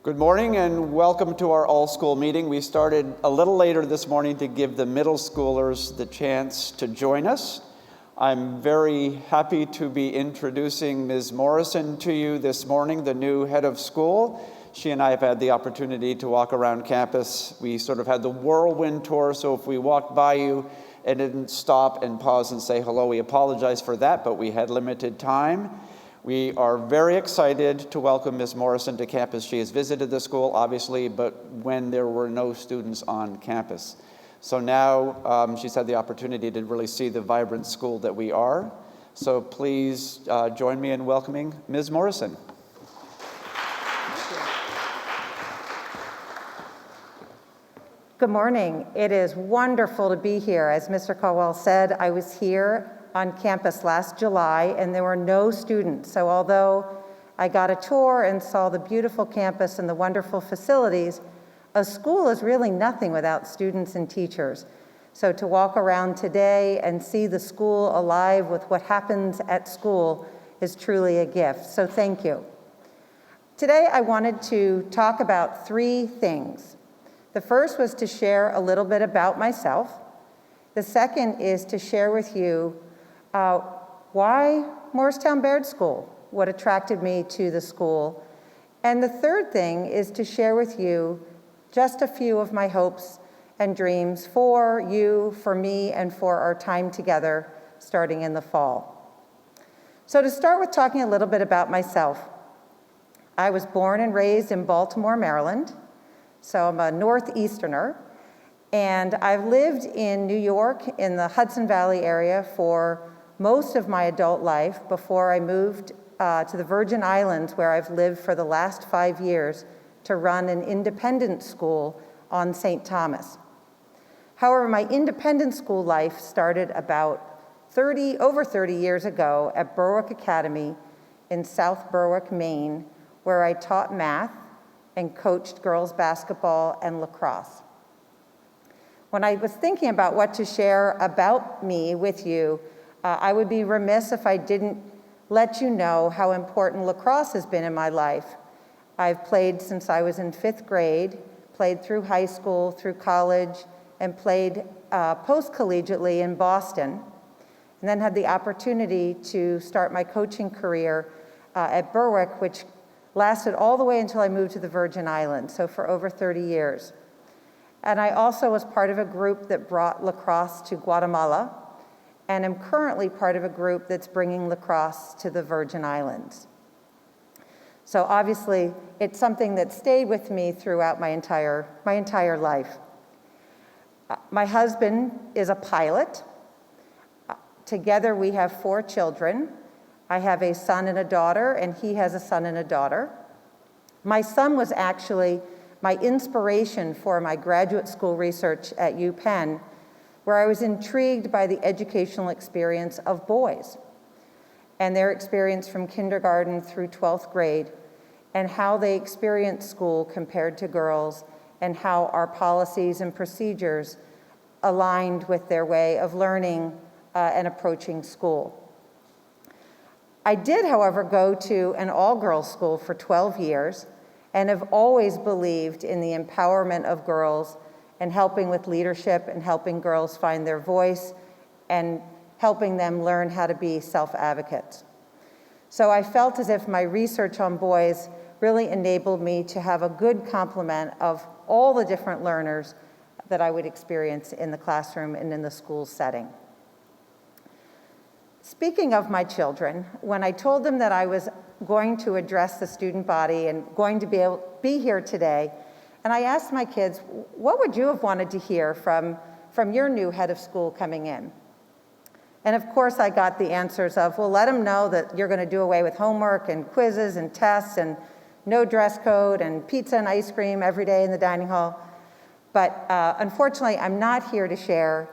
Good morning and welcome to our all-school meeting. We started a little later this morning to give the middle schoolers the chance to join us. I'm very happy to be introducing Ms. Morrison to you this morning, the new head of school. She and I have had the opportunity to walk around campus. We sort of had the whirlwind tour, so if we walked by you and didn't stop and pause and say hello, we apologize for that, but we had limited time. We are very excited to welcome Ms. Morrison to campus. She has visited the school, obviously, but when there were no students on campus. So now she's had the opportunity to really see the vibrant school that we are. So please join me in welcoming Ms. Morrison. Good morning. It is wonderful to be here. As Mr. Caldwell said, I was here on campus last July and there were no students. So although I got a tour and saw the beautiful campus and the wonderful facilities, a school is really nothing without students and teachers. So to walk around today and see the school alive with what happens at school is truly a gift. So thank you. Today I wanted to talk about three things. The first was to share a little bit about myself. The second is to share with you why Morristown Baird School, what attracted me to the school. And the third thing is to share with you just a few of my hopes and dreams for you, for me, and for our time together starting in the fall. So to start with talking a little bit about myself, I was born and raised in Baltimore, Maryland. So I'm a Northeasterner, and I've lived in New York in the Hudson Valley area for most of my adult life before I moved to the Virgin Islands, where I've lived for the last 5 years to run an independent school on St. Thomas. However, my independent school life started about over 30 years ago at Berwick Academy in South Berwick, Maine, where I taught math and coached girls basketball and lacrosse. When I was thinking about what to share about me with you, I would be remiss if I didn't let you know how important lacrosse has been in my life. I've played since I was in 5th grade, played through high school, through college, and played post-collegiately in Boston, and then had the opportunity to start my coaching career at Berwick, which lasted all the way until I moved to the Virgin Islands, so for over 30 years. And I also was part of a group that brought lacrosse to Guatemala, and am currently part of a group that's bringing lacrosse to the Virgin Islands. So obviously, it's something that stayed with me throughout my entire life. My husband is a pilot. Together we have 4 children. I have a son and a daughter, and he has a son and a daughter. My son was actually my inspiration for my graduate school research at UPenn, where I was intrigued by the educational experience of boys and their experience from kindergarten through 12th grade, and how they experience school compared to girls, and how our policies and procedures aligned with their way of learning and approaching school. I did, however, go to an all-girls school for 12 years and have always believed in the empowerment of girls and helping with leadership and helping girls find their voice and helping them learn how to be self-advocates. So I felt as if my research on boys really enabled me to have a good complement of all the different learners that I would experience in the classroom and in the school setting. Speaking of my children, when I told them that I was going to address the student body and going to be here today, and I asked my kids, what would you have wanted to hear from your new head of school coming in? And of course I got the answers of, well, let them know that you're going to do away with homework and quizzes and tests and no dress code and pizza and ice cream every day in the dining hall. But unfortunately, I'm not here to share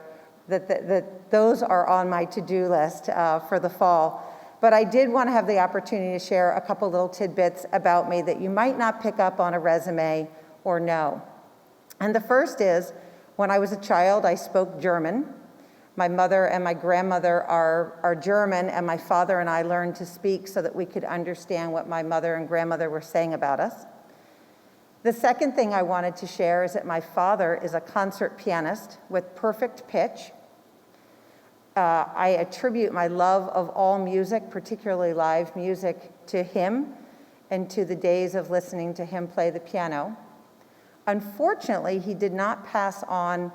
that those are on my to-do list for the fall. But I did want to have the opportunity to share a couple little tidbits about me that you might not pick up on a resume or know. And the first is, when I was a child, I spoke German. My mother and my grandmother are German, and my father and I learned to speak so that we could understand what my mother and grandmother were saying about us. The second thing I wanted to share is that my father is a concert pianist with perfect pitch. I attribute my love of all music, particularly live music, to him and to the days of listening to him play the piano. Unfortunately, he did not pass on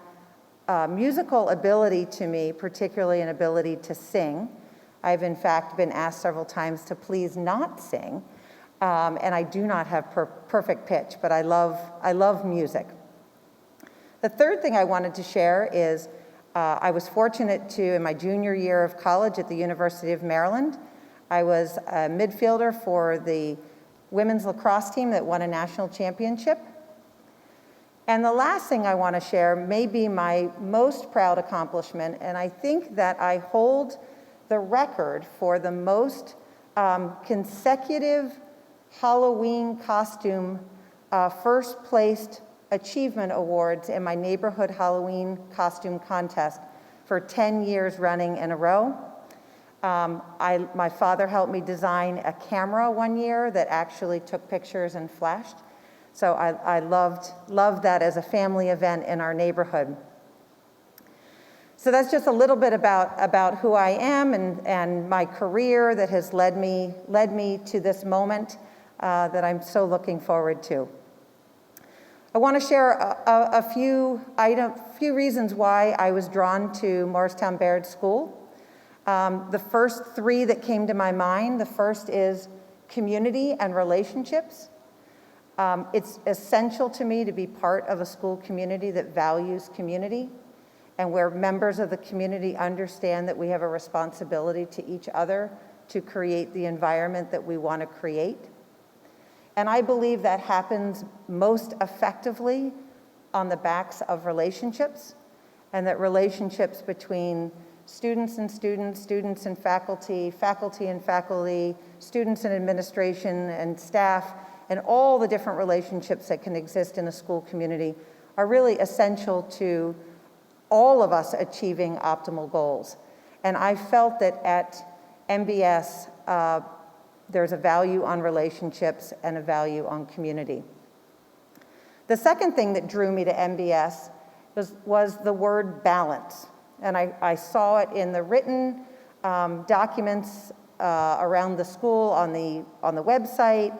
musical ability to me, particularly an ability to sing. I've in fact been asked several times to please not sing, and I do not have perfect pitch, but I love music. The third thing I wanted to share is I was fortunate to, in my junior year of college at the University of Maryland, I was a midfielder for the women's lacrosse team that won a national championship. And the last thing I want to share may be my most proud accomplishment, and I think that I hold the record for the most consecutive Halloween costume first-placed achievement awards in my neighborhood Halloween costume contest for 10 years running in a row. My father helped me design a camera one year that actually took pictures and flashed. So I loved that as a family event in our neighborhood. So that's just a little bit about who I am and my career that has led me to this moment that I'm so looking forward to. I want to share a few reasons why I was drawn to Morristown Baird School. The first three that came to my mind, the first is community and relationships. It's essential to me to be part of a school community that values community and where members of the community understand that we have a responsibility to each other to create the environment that we want to create. And I believe that happens most effectively on the backs of relationships, and that relationships between students and students, students and faculty, faculty and faculty, students and administration and staff, and all the different relationships that can exist in a school community are really essential to all of us achieving optimal goals. And I felt that at MBS, there's a value on relationships and a value on community. The second thing that drew me to MBS was the word balance. And I saw it in the written documents around the school, on the website,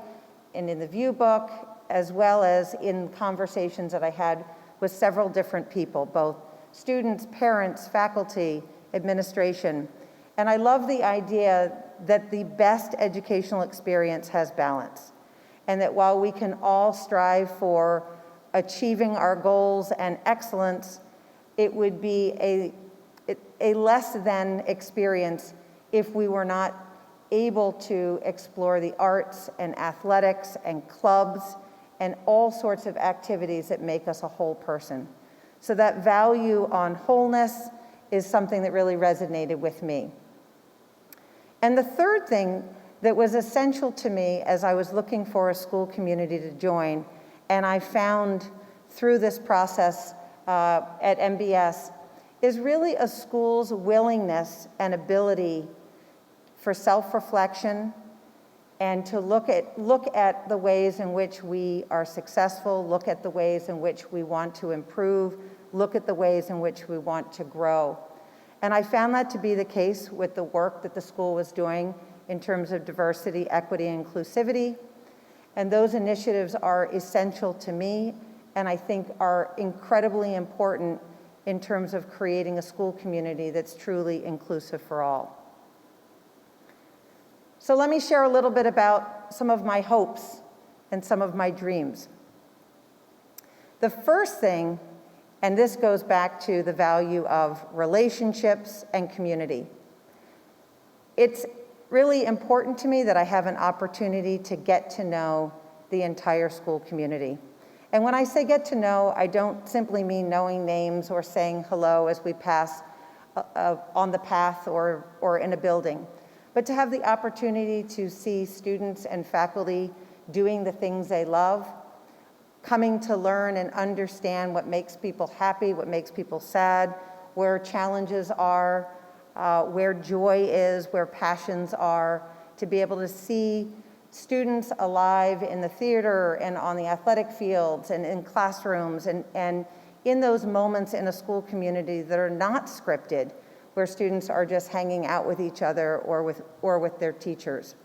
and in the view book, as well as in conversations that I had with several different people, both students, parents, faculty, administration. And I love the idea that the best educational experience has balance, and that while we can all strive for achieving our goals and excellence, it would be a less than experience if we were not able to explore the arts and athletics and clubs and all sorts of activities that make us a whole person. So that value on wholeness is something that really resonated with me. And the third thing that was essential to me as I was looking for a school community to join, and I found through this process at MBS, is really a school's willingness and ability for self-reflection and to look at the ways in which we are successful, look at the ways in which we want to improve, look at the ways in which we want to grow. And I found that to be the case with the work that the school was doing in terms of diversity, equity, and inclusivity. And those initiatives are essential to me, and I think are incredibly important in terms of creating a school community that's truly inclusive for all. So let me share a little bit about some of my hopes and some of my dreams. The first thing, and this goes back to the value of relationships and community. It's really important to me that I have an opportunity to get to know the entire school community. And when I say get to know, I don't simply mean knowing names or saying hello as we pass on the path or in a building, but to have the opportunity to see students and faculty doing the things they love, coming to learn and understand what makes people happy, what makes people sad, where challenges are, where joy is, where passions are, to be able to see students alive in the theater and on the athletic fields and in classrooms and in those moments in a school community that are not scripted, where students are just hanging out with each other or with their teachers.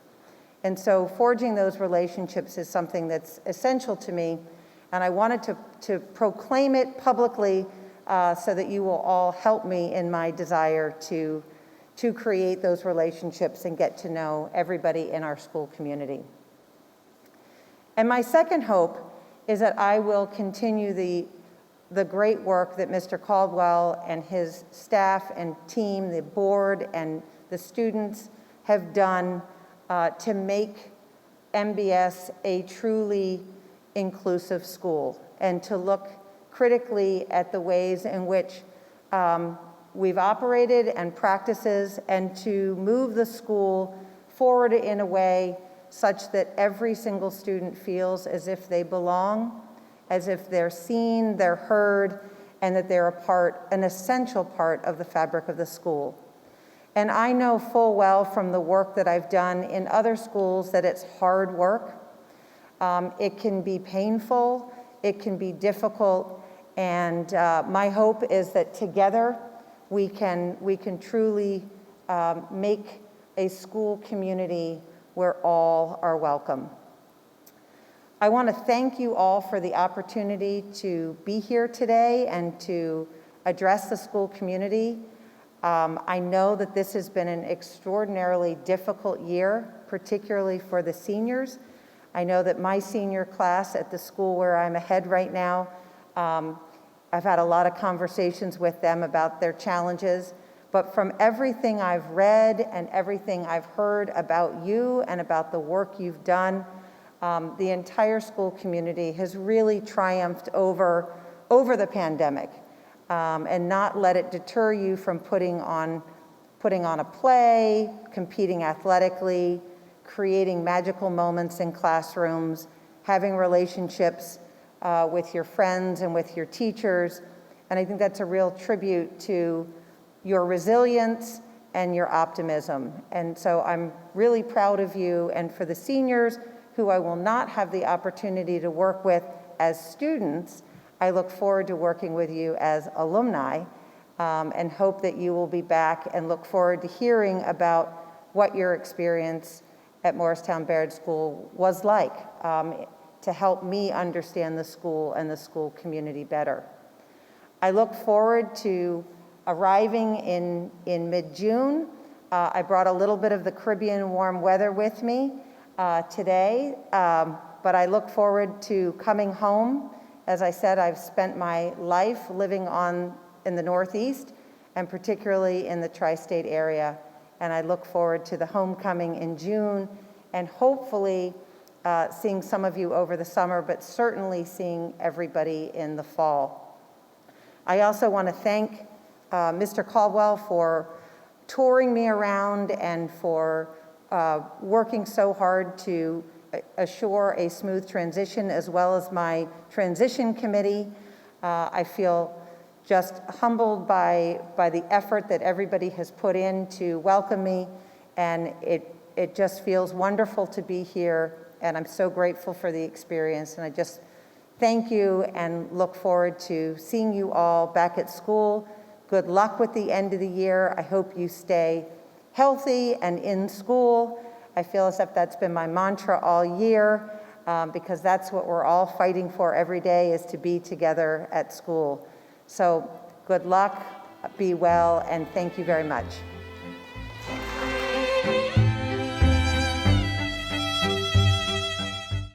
And so forging those relationships is something that's essential to me, and I wanted to proclaim it publicly so that you will all help me in my desire to create those relationships and get to know everybody in our school community. And my second hope is that I will continue the great work that Mr. Caldwell and his staff and team, the board and the students have done to make MBS a truly inclusive school, and to look critically at the ways in which we've operated and practices, and to move the school forward in a way such that every single student feels as if they belong, as if they're seen, they're heard, and that they're an essential part of the fabric of the school. And I know full well from the work that I've done in other schools that it's hard work. It can be painful, it can be difficult, and my hope is that together we can truly make a school community where all are welcome. I want to thank you all for the opportunity to be here today and to address the school community. I know that this has been an extraordinarily difficult year, particularly for the seniors. I know that my senior class at the school where I'm ahead right now, I've had a lot of conversations with them about their challenges, but from everything I've read and everything I've heard about you and about the work you've done, the entire school community has really triumphed over the pandemic, and not let it deter you from putting on a play, competing athletically, creating magical moments in classrooms, having relationships with your friends and with your teachers. And I think that's a real tribute to your resilience and your optimism. And so I'm really proud of you. And for the seniors who I will not have the opportunity to work with as students, I look forward to working with you as alumni, and hope that you will be back, and look forward to hearing about what your experience at Morristown Baird School was like, to help me understand the school and the school community better. I look forward to arriving in mid-June. I brought a little bit of the Caribbean warm weather with me today, but I look forward to coming home. As I said, I've spent my life living in the Northeast, and particularly in the tri-state area, and I look forward to the homecoming in June, and hopefully seeing some of you over the summer, but certainly seeing everybody in the fall. I also want to thank Mr. Caldwell for touring me around and for working so hard to assure a smooth transition, as well as my transition committee. I feel just humbled by the effort that everybody has put in to welcome me, and it just feels wonderful to be here, and I'm so grateful for the experience, and I just thank you and look forward to seeing you all back at school. Good luck with the end of the year. I hope you stay healthy and in school. I feel as if that's been my mantra all year, because that's what we're all fighting for every day, is to be together at school. So good luck, be well, and thank you very much.